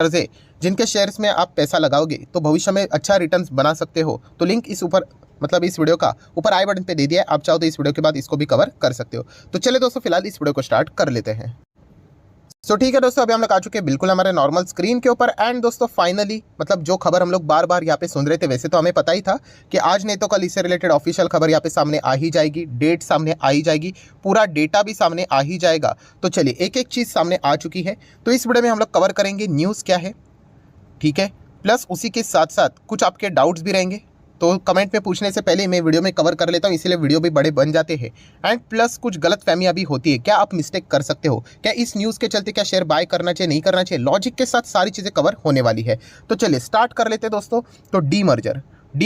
है जिनके शेयर्स में आप पैसा लगाओगे तो भविष्य में अच्छा रिटर्न्स बना सकते हो। तो लिंक इस ऊपर मतलब इस वीडियो का ऊपर आई बटन पे दे दिया है, आप चाहो तो इस वीडियो के बाद इसको भी कवर कर सकते हो। तो चलिए दोस्तों फिलहाल इस वीडियो को स्टार्ट कर लेते हैं। ठीक है दोस्तों, अभी हम लोग आ चुके हैं बिल्कुल हमारे नॉर्मल स्क्रीन के ऊपर। एंड दोस्तों फाइनली मतलब जो खबर हम लोग बार बार यहाँ पे सुन रहे थे, वैसे तो हमें पता ही था कि आज नहीं तो कल इससे रिलेटेड ऑफिशियल खबर यहाँ पे सामने आ ही जाएगी, डेट सामने आ ही जाएगी, पूरा डेटा भी सामने आ ही जाएगा। तो चलिए एक एक चीज़ सामने आ चुकी है, तो इस वीडियो में हम लोग कवर करेंगे न्यूज़ क्या है, ठीक है, प्लस उसी के साथ साथ कुछ आपके डाउट्स भी रहेंगे। तो कमेंट में पूछने से पहले मैं वीडियो में कवर कर लेता हूँ, इसीलिए वीडियो भी बड़े बन जाते हैं। एंड प्लस कुछ गलत फहमियाँ भी होती है, क्या आप मिस्टेक कर सकते हो, क्या इस न्यूज़ के चलते क्या शेयर बाय करना चाहिए नहीं करना चाहिए, लॉजिक के साथ सारी चीज़ें कवर होने वाली है। तो चलिए स्टार्ट कर लेते हैं दोस्तों। तो डी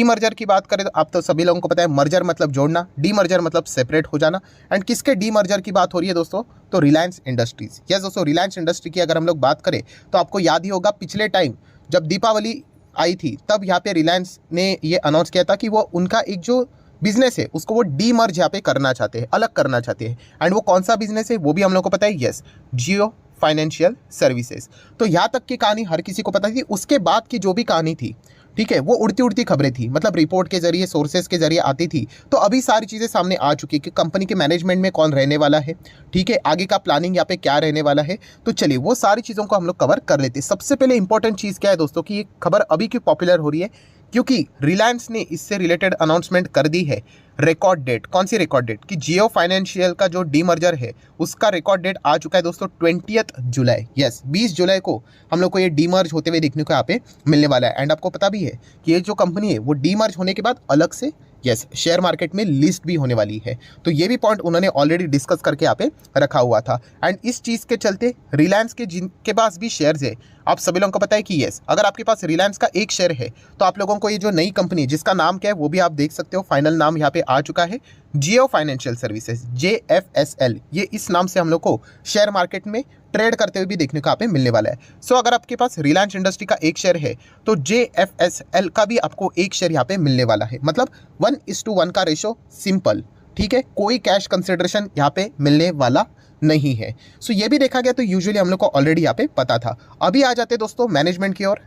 मर्जर की बात करें तो आप तो सभी लोगों को पता है, मर्जर मतलब जोड़ना, डी मर्जर मतलब सेपरेट हो जाना। एंड किसके डी मर्जर की बात हो रही है दोस्तों, तो रिलायंस इंडस्ट्रीज। यस दोस्तों, रिलायंस इंडस्ट्री की अगर हम लोग बात करें तो आपको याद ही होगा पिछले टाइम जब दीपावली आई थी तब यहाँ पे रिलायंस ने ये अनाउंस किया था कि वो उनका एक जो बिजनेस है उसको वो डी मर्ज यहाँ पे करना चाहते हैं, अलग करना चाहते हैं। एंड वो कौन सा बिजनेस है वो भी हम लोग को पता है, यस, जियो फाइनेंशियल सर्विसेज। तो यहाँ तक की कहानी हर किसी को पता थी। उसके बाद की जो भी कहानी थी, ठीक है, वो उड़ती उड़ती खबरें थी, मतलब रिपोर्ट के जरिए, सोर्सेज के जरिए आती थी। तो अभी सारी चीज़ें सामने आ चुकी है कि कंपनी के मैनेजमेंट में कौन रहने वाला है, ठीक है, आगे का प्लानिंग यहाँ पे क्या रहने वाला है। तो चलिए वो सारी चीज़ों को हम लोग कवर कर लेते हैं। सबसे पहले इंपॉर्टेंट चीज़ क्या है दोस्तों कि ये खबर अभी क्यों पॉपुलर हो रही है, क्योंकि रिलायंस ने इससे रिलेटेड अनाउंसमेंट कर दी है। रिकॉर्ड डेट, कौन सी रिकॉर्ड डेट, कि जियो फाइनेंशियल का जो डीमर्जर है उसका रिकॉर्ड डेट आ चुका है दोस्तों 20 जुलाई। यस, 20 जुलाई को हम लोग को ये डीमर्ज होते हुए देखने को यहाँ पे मिलने वाला है। एंड आपको पता भी है कि ये जो कंपनी है वो डीमर्ज होने के बाद अलग से, यस, शेयर मार्केट में लिस्ट भी होने वाली है। तो ये भी पॉइंट उन्होंने ऑलरेडी डिस्कस करके यहाँ पे रखा हुआ था। एंड इस चीज़ के चलते रिलायंस के जिनके पास भी शेयर्स है, आप सभी लोगों को पता है कि यस, अगर आपके पास रिलायंस का एक शेयर है तो आप लोगों को ये जो नई कंपनी जिसका नाम क्या है वो भी आप देख सकते हो, फाइनल नाम यहाँ पे आ चुका है, जियो फाइनेंशियल सर्विसेज, JFSL। ये इस नाम से हम लोग को शेयर मार्केट में ट्रेड करते हुए भी देखने को यहाँ पे मिलने वाला है। सो अगर आपके पास रिलायंस इंडस्ट्री का एक शेयर है तो JFSL का भी आपको एक शेयर यहाँ पे मिलने वाला है, मतलब 1:1 का रेशो, सिंपल, ठीक है, कोई कैश कंसिडरेशन यहाँ पे मिलने वाला नहीं है। सो ये भी देखा गया, तो यूजुअली हम लोग को ऑलरेडी यहाँ पे पता था। अभी आ जाते दोस्तों मैनेजमेंट की ओर,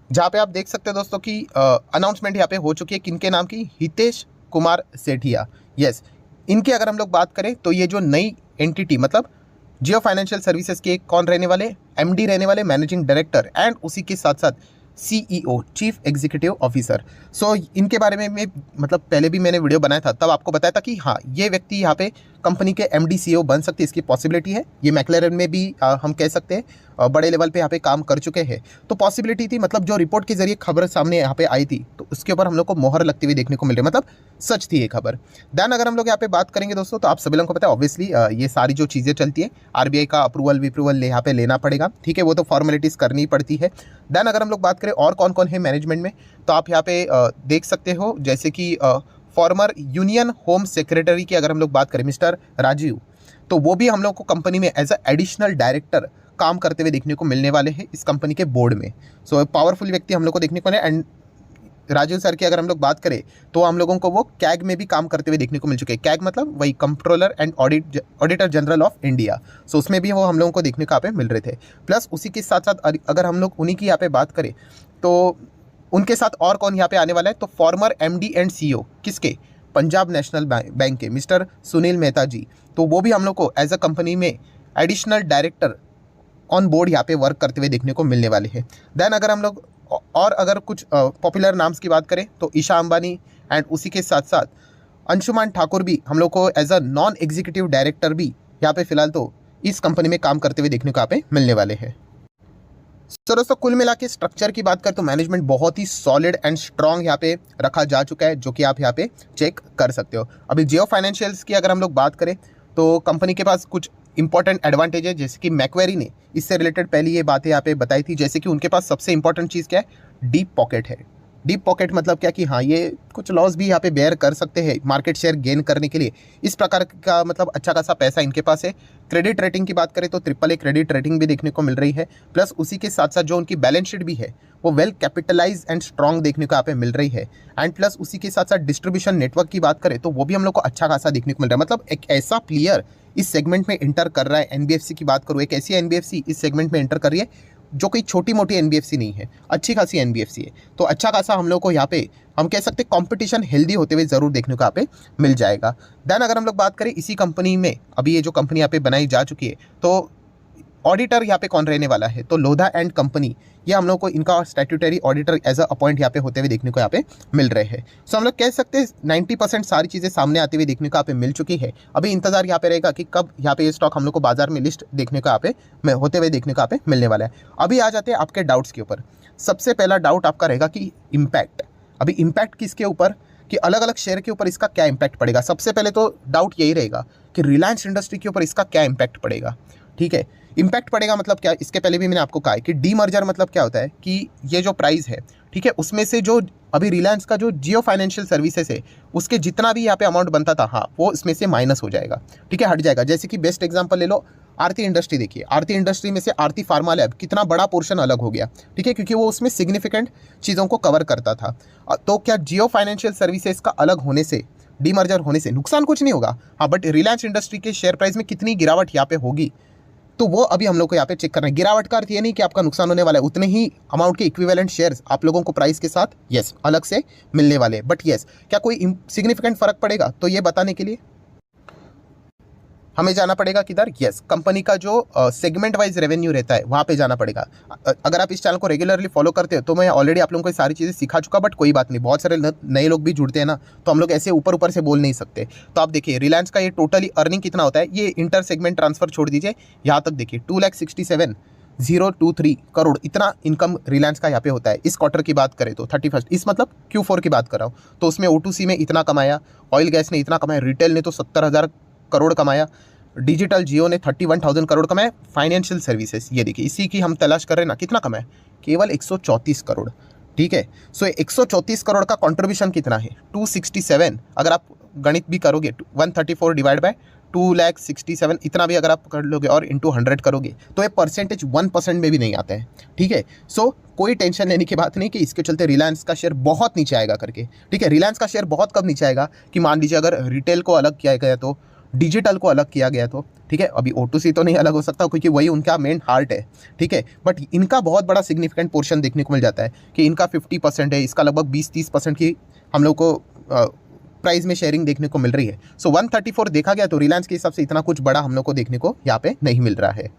जहाँ पे आप देख सकते हैं दोस्तों कि अनाउंसमेंट यहाँ पे हो चुकी है किनके नाम की, हितेश कुमार सेठिया। यस, इनकी अगर हम लोग बात करें तो ये जो नई एंटिटी मतलब जियो फाइनेंशियल सर्विसेज के कौन रहने वाले, MD रहने वाले, मैनेजिंग डायरेक्टर, एंड उसी के साथ साथ CEO, चीफ एग्जीक्यूटिव ऑफिसर। सो इनके बारे में मैं मतलब पहले भी मैंने वीडियो बनाया था, तब आपको बताया था कि हाँ ये व्यक्ति यहाँ पे कंपनी के MD CEO बन सकते हैं, इसकी पॉसिबिलिटी है। ये मैक्लेरन में भी हम कह सकते हैं बड़े लेवल पे यहाँ पे काम कर चुके हैं, तो पॉसिबिलिटी थी। मतलब जो रिपोर्ट के जरिए खबर सामने यहाँ पे आई थी तो उसके ऊपर हम लोग को मोहर लगती हुई देखने को मिल रही है, मतलब सच थी ये खबर। देन अगर हम लोग यहाँ पे बात करेंगे दोस्तों तो आप सभी लोगों को पता है ऑब्वियसली ये सारी जो चीज़ें चलती है RBI का अप्रूवल यहाँ पे लेना पड़ेगा, ठीक है, वो तो फॉर्मेलिटीज़ करनी पड़ती है। देन अगर हम लोग बात करें और कौन कौन है मैनेजमेंट में, तो आप यहाँ पे देख सकते हो जैसे कि फॉर्मर यूनियन होम सेक्रेटरी की अगर हम लोग बात करें मिस्टर राजीव, तो वो भी हम लोग को कंपनी में एज अ एडिशनल डायरेक्टर काम करते हुए देखने को मिलने वाले हैं इस कंपनी के बोर्ड में। सो पावरफुल व्यक्ति हम लोग को देखने को मिले। एंड राजीव सर की अगर हम लोग बात करें तो हम लोगों को वो कैग में भी काम करते हुए देखने को मिल चुके हैं। कैग मतलब वही controller and auditor general of India. So उसमें भी वो हम लोगों को देखने को यहाँ पे मिल रहे थे। प्लस उसी के साथ साथ अगर हम लोग उन्हीं की यहाँ पे बात करें तो उनके साथ और कौन यहाँ पे आने वाला है, तो फॉर्मर MD एंड CEO किसके, पंजाब नेशनल बैंक के मिस्टर सुनील मेहता जी, तो वो भी हम लोग को एज अ कंपनी में एडिशनल डायरेक्टर ऑन बोर्ड यहाँ पे वर्क करते हुए देखने को मिलने वाले हैं। देन अगर हम लोग और अगर कुछ पॉपुलर नाम्स की बात करें तो ईशा अंबानी एंड उसी के साथ साथ अंशुमान ठाकुर भी हम लोग को as a non executive director भी यहाँ पे फिलहाल तो इस कंपनी में काम करते हुए देखने को यहाँ पे मिलने वाले हैं। सो दोस्तों कुल मिला के स्ट्रक्चर की बात करें तो मैनेजमेंट बहुत ही सॉलिड एंड स्ट्रॉन्ग यहाँ पे रखा जा चुका है, जो कि आप यहाँ पे चेक कर सकते हो। अभी जियो फाइनेंशियल्स की अगर हम लोग बात करें तो कंपनी के पास कुछ इंपॉर्टेंट एडवांटेज है, जैसे कि मैक्वेरी ने इससे रिलेटेड पहली ये बातें यहाँ पे बताई थी, जैसे कि उनके पास सबसे इंपॉर्टेंट चीज़ क्या है, डीप पॉकेट है, डीप पॉकेट मतलब क्या कि हाँ ये कुछ लॉस भी यहाँ पे बेयर कर सकते हैं मार्केट शेयर गेन करने के लिए, इस प्रकार का मतलब अच्छा खासा पैसा इनके पास है। क्रेडिट रेटिंग की बात करें तो AAA क्रेडिट रेटिंग भी देखने को मिल रही है, प्लस उसी के साथ साथ जो उनकी बैलेंस शीट भी है वो वेल कैपिटलाइज एंड स्ट्रॉन्ग देखने को यहाँ पे मिल रही है। एंड प्लस उसी के साथ साथ डिस्ट्रीब्यूशन नेटवर्क की बात करें तो वो भी हम लोग को अच्छा खासा देखने को मिल रहा है। मतलब एक ऐसा प्लेयर इस सेगमेंट में एंटर कर रहा है, एनबीएफसी की बात करूँ, एक ऐसी एनबीएफसी इस सेगमेंट में एंटर कर रही है जो कोई छोटी मोटी एनबीएफसी नहीं है, अच्छी खासी एनबीएफसी है। तो अच्छा खासा हम लोग को यहाँ पे हम कह सकते हैं कंपटीशन हेल्दी होते हुए जरूर देखने को यहाँ पे मिल जाएगा। देन अगर हम लोग बात करें इसी कंपनी में, अभी ये जो कंपनी यहाँ पे बनाई जा चुकी है, तो ऑडिटर यहाँ पे कौन रहने वाला है, तो लोधा एंड कंपनी, ये हम लोग को इनका statutory auditor as a appoint यहाँ पे होते हुए देखने को यहाँ पे मिल रहे हैं। सो हम लोग कह सकते हैं 90% सारी चीज़ें सामने आती हुई देखने को यहाँ पे मिल चुकी है। अभी इंतजार यहाँ पे रहेगा कि कब यहाँ पे ये स्टॉक हम लोग को बाजार में लिस्ट देखने को यहाँ पे होते हुए देखने को यहाँ पे मिलने वाला है। अभी आ जाते हैं आपके डाउट्स के ऊपर। सबसे पहला डाउट आपका रहेगा कि इम्पैक्ट, अभी इम्पैक्ट किसके ऊपर, कि अलग अलग शेयर के ऊपर इसका क्या इम्पैक्ट पड़ेगा। सबसे पहले तो डाउट यही रहेगा कि रिलायंस इंडस्ट्री के ऊपर इसका क्या इम्पैक्ट पड़ेगा। ठीक है, इम्पैक्ट पड़ेगा मतलब क्या, इसके पहले भी मैंने आपको कहा है कि डीमर्जर मतलब क्या होता है कि ये जो प्राइस है, ठीक है, उसमें से जो अभी रिलायंस का जो जियो फाइनेंशियल सर्विसेज है उसके जितना भी यहाँ पे अमाउंट बनता था, हाँ वो इसमें से माइनस हो जाएगा, ठीक है, हट जाएगा। जैसे कि बेस्ट एग्जांपल ले लो, आरती इंडस्ट्री देखिए, आरती इंडस्ट्री में से आरती फार्मा लैब कितना बड़ा पोर्शन अलग हो गया, ठीक है, क्योंकि वो उसमें सिग्निफिकेंट चीज़ों को कवर करता था। तो क्या जियो फाइनेंशियल सर्विसेज का अलग होने से, डीमर्जर होने से नुकसान कुछ नहीं होगा, हाँ, बट रिलायंस इंडस्ट्री के शेयर प्राइस में कितनी गिरावट यहाँ पे होगी, तो वो अभी हम लोग को यहाँ पे चेक करना है। गिरावट का अर्थ ये नहीं कि आपका नुकसान होने वाला है, उतने ही अमाउंट के इक्विवेलेंट शेयर्स आप लोगों को प्राइस के साथ यस अलग से मिलने वाले हैं। बट यस, क्या कोई सिग्निफिकेंट फर्क पड़ेगा, तो ये बताने के लिए हमें जाना पड़ेगा किधर, यस, कंपनी का जो सेगमेंट वाइज रेवेन्यू रहता है वहाँ पे जाना पड़ेगा। अगर आप इस चैनल को रेगुलरली फॉलो करते हो तो मैं ऑलरेडी आप लोगों को सारी चीज़ें सिखा चुका, बट कोई बात नहीं, बहुत सारे नए लोग भी जुड़ते हैं ना, तो हम लोग ऐसे ऊपर ऊपर से बोल नहीं सकते। तो आप देखिए रिलायंस का ये टोटली अर्निंग कितना होता है, ये इंटर सेगमेंट ट्रांसफर छोड़ दीजिए, यहाँ तक देखिए 2,67,023 करोड़ इतना इनकम रिलायंस का यहाँ पे होता है। इस क्वार्टर की बात करें तो 31, इस मतलब Q4 की बात कर रहा हूँ, तो उसमें O2C में इतना कमाया, ऑयल गैस ने इतना कमाया, रिटेल ने तो 70,000 करोड़ कमाया, डिजिटल जियो ने 31,000 करोड़ कमाए, फाइनेंशियल सर्विसेज ये देखिए इसी की हम तलाश कर रहे हैं ना, कितना कमाए, केवल 134 करोड़, ठीक है। सो 134 करोड़ का कंट्रीब्यूशन कितना है, 267, अगर आप गणित भी करोगे 134 डिवाइड बाय 2,67,000 इतना भी अगर आप कर लोगे और इंटू 100 करोगे तो ये परसेंटेज 1% में भी नहीं आता है, ठीक है। सो कोई टेंशन लेने की बात नहीं कि इसके चलते रिलायंस का शेयर बहुत नीचे आएगा करके, ठीक है। रिलायंस का शेयर बहुत कब नीचे आएगा कि मान लीजिए अगर रिटेल को अलग किया गया तो, डिजिटल को अलग किया गया तो, ठीक है। अभी O2C तो नहीं अलग हो सकता क्योंकि वही उनका मेन हार्ट है, ठीक है, बट इनका बहुत बड़ा सिग्निफिकेंट पोर्शन देखने को मिल जाता है कि इनका 50% है, इसका लगभग 20-30% की हम लोग को प्राइस में शेयरिंग देखने को मिल रही है। सो 134 देखा गया तो रिलायंस के हिसाब से इतना कुछ बड़ा हम लोग को देखने को यहाँ पे नहीं मिल रहा है।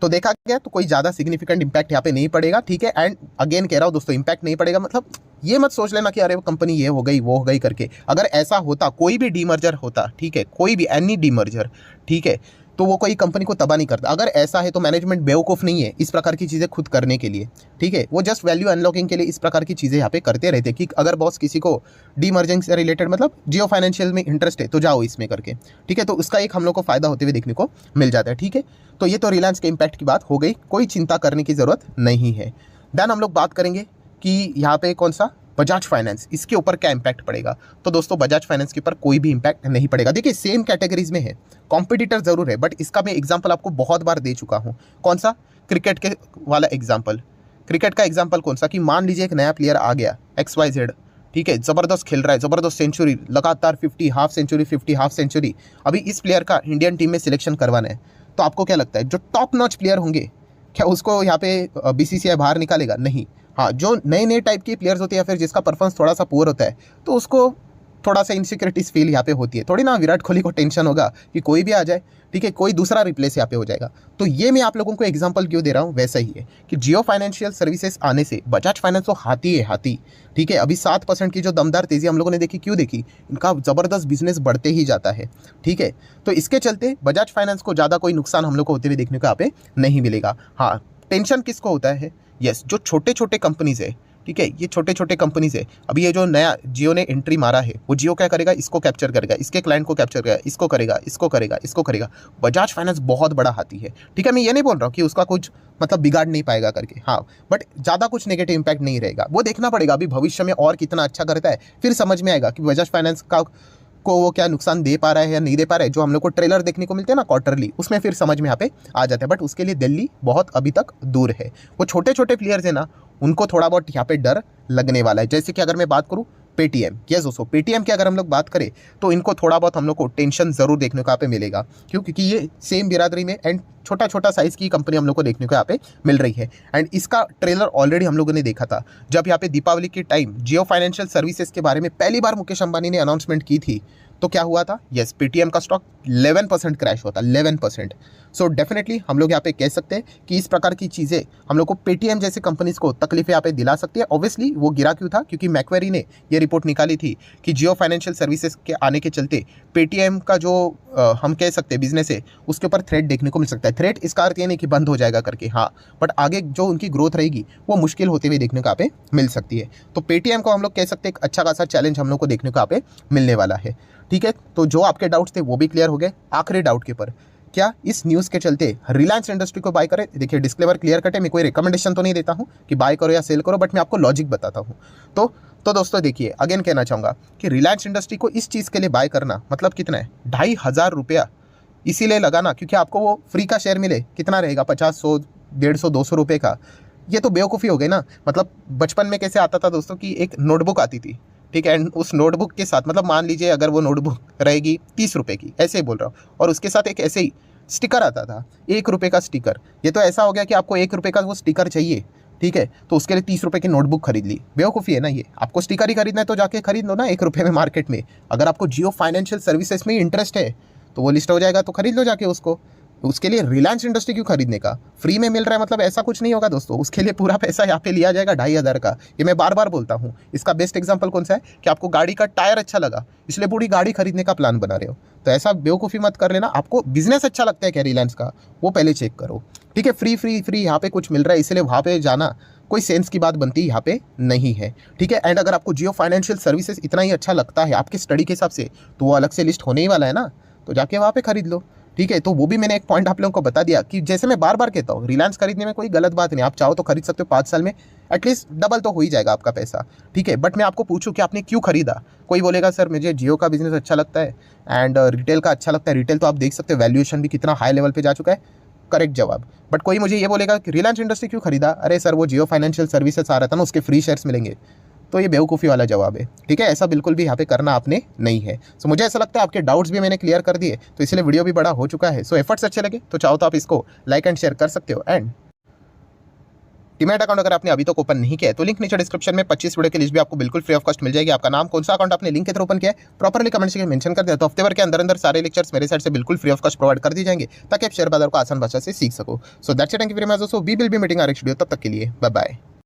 तो देखा गया तो कोई ज़्यादा सिग्निफिकेंट इंपैक्ट यहाँ पे नहीं पड़ेगा, ठीक है। एंड अगेन कह रहा हूँ दोस्तों, इंपैक्ट नहीं पड़ेगा मतलब ये मत सोच लेना कि अरे वो कंपनी ये हो गई वो हो गई करके। अगर ऐसा होता, कोई भी डीमर्जर होता, ठीक है, कोई भी एनी डीमर्जर, ठीक है, तो वो कोई कंपनी को तबाह नहीं करता। अगर ऐसा है तो मैनेजमेंट बेवकूफ़ नहीं है इस प्रकार की चीज़ें खुद करने के लिए, ठीक है। वो जस्ट वैल्यू अनलॉकिंग के लिए इस प्रकार की चीज़ें यहाँ पे करते रहते कि अगर बॉस किसी को डीमर्जिंग से रिलेटेड मतलब जियो फाइनेंशियल में इंटरेस्ट है तो जाओ इसमें करके, ठीक है। तो उसका एक हम लोग को फायदा होते हुए देखने को मिल जाता है, ठीक है। तो ये तो रिलायंस के इम्पैक्ट की बात हो गई, कोई चिंता करने की ज़रूरत नहीं है। देन हम लोग बात करेंगे कि यहाँ पे कौन सा बजाज फाइनेंस, इसके ऊपर क्या इंपैक्ट पड़ेगा। तो दोस्तों बजाज फाइनेंस के ऊपर कोई भी इंपैक्ट नहीं पड़ेगा। देखिए सेम कैटेगरीज में है, कॉम्पिटिटर जरूर है, बट इसका मैं एग्जांपल आपको बहुत बार दे चुका हूँ। कौन सा, क्रिकेट के वाला एग्जांपल। क्रिकेट का एग्जांपल कौन सा कि मान लीजिए एक नया प्लेयर आ गया XYZ, ठीक है, ज़बरदस्त खेल रहा है, ज़बरदस्त सेंचुरी लगातार 50 हाफ सेंचुरी 50 हाफ सेंचुरी, अभी इस प्लेयर का इंडियन टीम में सिलेक्शन करवाना है। तो आपको क्या लगता है जो टॉप नॉच प्लेयर होंगे क्या उसको यहाँ पे BCCI बाहर निकालेगा? नहीं। हाँ, जो नए नए टाइप के प्लेयर्स होते हैं या फिर जिसका परफॉर्मेंस थोड़ा सा पुअर होता है तो उसको थोड़ा सा इनसिक्योरिटीज फील यहाँ पे होती है। थोड़ी ना विराट कोहली को टेंशन होगा कि कोई भी आ जाए, ठीक है, कोई दूसरा रिप्लेस यहाँ पे हो जाएगा। तो ये मैं आप लोगों को एग्जांपल क्यों दे रहा हूँ, वैसा ही है कि जियो फाइनेंशियल सर्विसेज आने से बजाज फाइनेंस तो हाथी है हाथी, ठीक है। अभी 7% की जो दमदार तेज़ी हम लोगों ने देखी, क्यों देखी, इनका ज़बरदस्त बिजनेस बढ़ते ही जाता है, ठीक है। तो इसके चलते बजाज फाइनेंस को ज़्यादा कोई नुकसान हम लोग को होते हुए देखने को यहाँ पे नहीं मिलेगा। हाँ, टेंशन किसको होता है, यस, जो छोटे छोटे कंपनीज है, ठीक है, ये छोटे छोटे कंपनीज है। अभी ये जो नया जियो ने एंट्री मारा है, वो जियो क्या करेगा, इसको कैप्चर करेगा, इसके क्लाइंट को कैप्चर करेगा, इसको करेगा, इसको करेगा, इसको करेगा। बजाज फाइनेंस बहुत बड़ा हाथी है, ठीक है। मैं ये नहीं बोल रहा हूँ कि उसका कुछ मतलब बिगाड़ नहीं पाएगा करके, हाँ, बट ज़्यादा कुछ नेगेटिव इंपैक्ट नहीं रहेगा। वो देखना पड़ेगा अभी भविष्य में और कितना अच्छा करता है, फिर समझ में आएगा कि बजाज फाइनेंस को वो क्या नुकसान दे पा रहा है या नहीं दे पा रहा है। जो हम लोग को ट्रेलर देखने को मिलते हैं ना क्वार्टरली, उसमें फिर समझ में यहाँ पे आ जाता है। बट उसके लिए दिल्ली बहुत अभी तक दूर है। वो छोटे छोटे प्लेयर्स है ना, उनको थोड़ा बहुत यहाँ पे डर लगने वाला है। जैसे कि अगर मैं बात करूँ पेटीएम, यस दोस्तों, पेटीएम की अगर हम लोग बात करें तो इनको थोड़ा बहुत हम लोग को टेंशन जरूर देखने को यहाँ पे मिलेगा। क्यों? क्योंकि ये सेम बिरादरी में एंड छोटा छोटा साइज की कंपनी हम लोग को देखने को यहाँ पे मिल रही है। एंड इसका ट्रेलर ऑलरेडी हम लोगों ने देखा था जब यहाँ पे दीपावली के टाइम जियो फाइनेंशियल सर्विसेज के बारे में पहली बार मुकेश अंबानी ने अनाउंसमेंट की थी, तो क्या हुआ था, यस, पेटीएम का स्टॉक 11% क्रैश हुआ था, 11%। सो डेफिनेटली हम लोग यहाँ पे कह सकते हैं कि इस प्रकार की चीज़ें हम लोग को पेटीएम जैसे कंपनीज को तकलीफें यहाँ पे दिला सकती है। ऑब्वियसली वो गिरा क्यों था, क्योंकि मैक्वेरी ने ये रिपोर्ट निकाली थी कि जियो फाइनेंशियल सर्विसेज के आने के चलते पेटीएम का जो हम कह सकते हैं बिजनेस है, उसके ऊपर थ्रेट देखने को मिल सकता है। थ्रेट इसका अर्थ ये नहीं कि बंद हो जाएगा करके, हाँ, बट आगे जो उनकी ग्रोथ रहेगी वो मुश्किल होते हुए देखने को यहाँ पे मिल सकती है। तो पेटीएम को हम लोग कह सकते हैं एक अच्छा खासा चैलेंज हम लोग को देखने को यहाँ पे मिलने वाला है, ठीक है। तो जो आपके डाउट्स थे वो भी क्लियर हो गए। आखिरी डाउट के ऊपर, क्या इस न्यूज़ के चलते रिलायंस इंडस्ट्री को बाय करें? देखिए डिस्क्लेमर क्लियर कट है, मैं कोई रिकमेंडेशन तो नहीं देता हूं कि बाय करो या सेल करो, बट मैं आपको लॉजिक बताता हूं। तो दोस्तों देखिए, अगेन कहना चाहूँगा कि रिलायंस इंडस्ट्री को इस चीज़ के लिए बाय करना मतलब कितना है, 2,500 रुपया इसीलिए लगाना क्योंकि आपको वो फ्री का शेयर मिले, कितना रहेगा, 50, 100, 150, 200 रुपये का। ये तो बेवकूफ़ी हो गई ना। मतलब बचपन में कैसे आता था दोस्तों कि एक नोटबुक आती थी, ठीक है, एंड उस नोटबुक के साथ मतलब मान लीजिए अगर वो नोटबुक रहेगी 30 रुपये की, ऐसे ही बोल रहा हूँ, और उसके साथ एक ऐसे ही स्टिकर आता था, 1 रुपये का स्टिकर। ये तो ऐसा हो गया कि आपको 1 रुपये का वो स्टिकर चाहिए, ठीक है, तो उसके लिए 30 रुपये की नोटबुक खरीद ली। बेवकूफ़ी है ना ये। आपको स्टिकर ही खरीदना है तो जाके खरीद लो ना 1 रुपये में मार्केट में। अगर आपको जियो फाइनेंशियल सर्विसेज में इंटरेस्ट है तो वो लिस्ट हो जाएगा, तो खरीद लो जाके उसको। उसके लिए रिलायंस इंडस्ट्री क्यों खरीदने का, फ्री में मिल रहा है मतलब ऐसा कुछ नहीं होगा दोस्तों। उसके लिए पूरा पैसा यहाँ पे लिया जाएगा 2,500 का। ये मैं बार बार बोलता हूँ। इसका बेस्ट एग्जांपल कौन सा है कि आपको गाड़ी का टायर अच्छा लगा इसलिए पूरी गाड़ी खरीदने का प्लान बना रहे हो, तो ऐसा बेवकूफ़ी मत कर लेना। आपको बिजनेस अच्छा लगता है क्या रिलायंस का, वो पहले चेक करो, ठीक है। फ्री यहाँ पे कुछ मिल रहा है इसलिए वहाँ पे जाना कोई सेंस की बात बनती यहाँ पे नहीं है, ठीक है। एंड अगर आपको जियो फाइनेंशियल सर्विसेज इतना ही अच्छा लगता है आपके स्टडी के हिसाब से, तो वो अलग से लिस्ट होने ही वाला है ना, तो जाके वहाँ पे खरीद लो, ठीक है। तो वो भी मैंने एक पॉइंट आप लोगों को बता दिया कि जैसे मैं बार बार कहता हूँ, रिलायंस खरीदने में कोई गलत बात नहीं। आप चाहो तो खरीद सकते हो, 5 साल में एटलीस्ट डबल तो हो ही जाएगा आपका पैसा, ठीक है। बट मैं आपको पूछूं कि आपने क्यों खरीदा। कोई बोलेगा सर मुझे जियो का बिजनेस अच्छा लगता है एंड रिटेल का अच्छा लगता है। रिटेल तो आप देख सकते हो वैल्यूएशन भी कितना हाई लेवल पे जा चुका है, करेक्ट जवाब। बट कोई मुझे ये बोलेगा कि रिलायंस इंडस्ट्री क्यों खरीदा, अरे सर वो जियो फाइनेंशियल सर्विसेज आ रहा था ना, उसके फ्री शेयर्स मिलेंगे, तो ये बेवकूफ़ी वाला जवाब है, ठीक है। ऐसा बिल्कुल भी यहाँ पे करना आपने नहीं है। सो मुझे ऐसा लगता है आपके डाउट्स भी मैंने क्लियर कर दिए, तो इसलिए वीडियो भी बड़ा हो चुका है। सो एफर्ट्स अच्छे लगे तो चाहो तो आप इसको लाइक एंड शेयर कर सकते हो। एंड डीमैट अकाउंट अगर आपने अभी तक ओपन नहीं किया है तो लिंक नीचे डिस्क्रिप्शन में 25 वीडियो की लिस्ट भी आपको बिल्कुल फ्री ऑफ कॉस्ट मिल जाएगी। आपका नाम, कौन सा अकाउंट आपने लिंक के थ्रू ओपन किया है, प्रॉपर्ली कमेंट सेक्शन में मेंशन कर दिया, तो हफ्ते भर के अंदर सारे लेक्चर्स मेरे साइड से बिल्कुल फ्री ऑफ कॉस्ट प्रोवाइड कर दिए जाएंगे ताकि आप शेयर बाजार को आसान भाषा से सीख सको। So that's it, thank you very much. So we will be meeting our next video, तब तक के लिए बाय बाय।